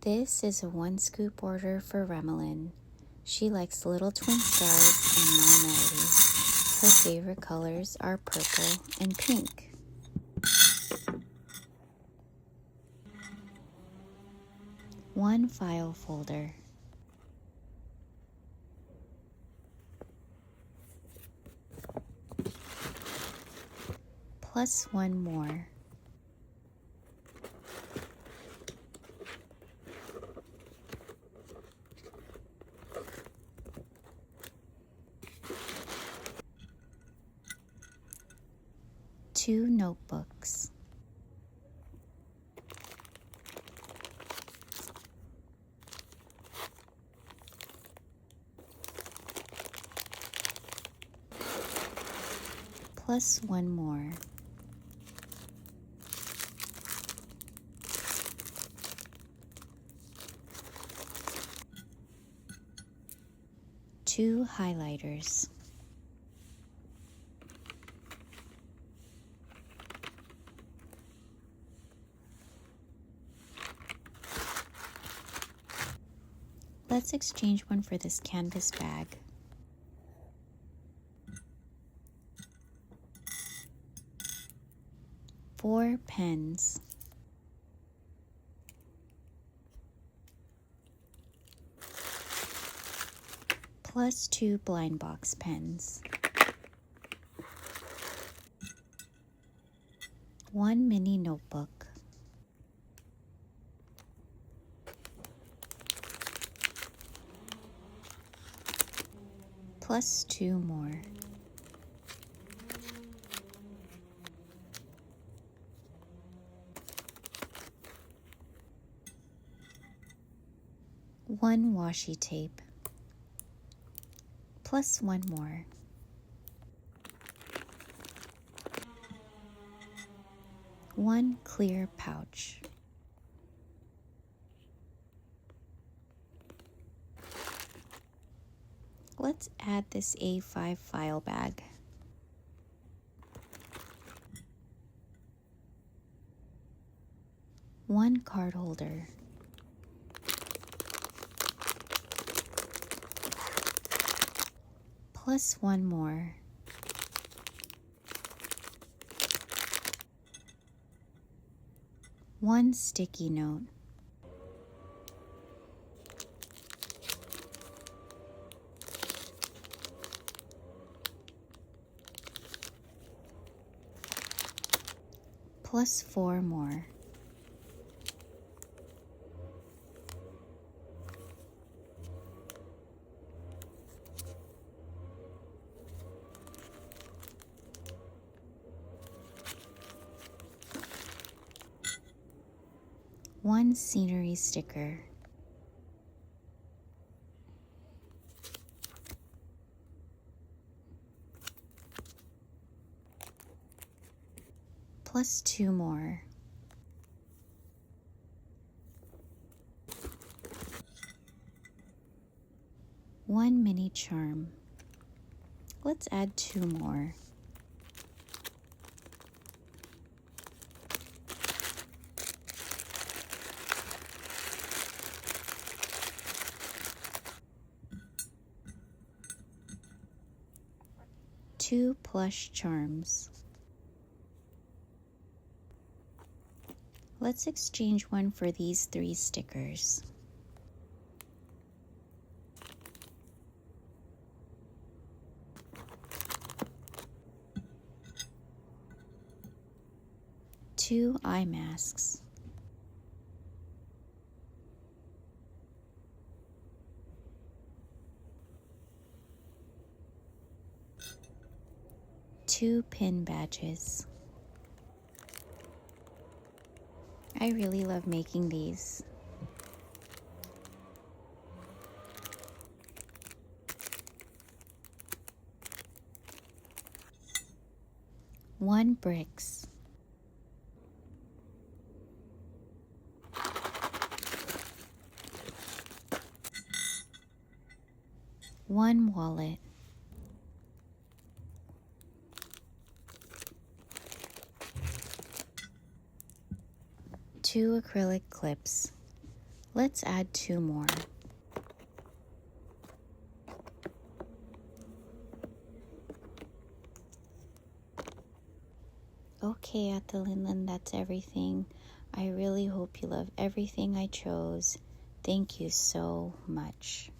This is a 1 scoop order for Remelyn. She likes little twin stars and my melody. Her favorite colors are purple and pink. One file folder. Plus one more. Two notebooks. Plus one more. Two highlighters. Let's exchange one for this canvas bag. Four pens. Plus two blind box pens. One mini notebook. Plus two more. One washi tape. Plus one more. One clear pouch. Let's add this A5 file bag. One card holder. Plus one more. One sticky note. Plus four more. One scenery sticker. Plus two more. One mini charm. Let's add two more. Two plush charms. Let's exchange one for these three stickers. Two eye masks. Two pin badges. I really love making these. One bricks. One wallet. Two acrylic clips. Let's add 2 more. Okay, at the Lyn Lyn, that's everything. I really hope you love everything I chose. Thank you so much.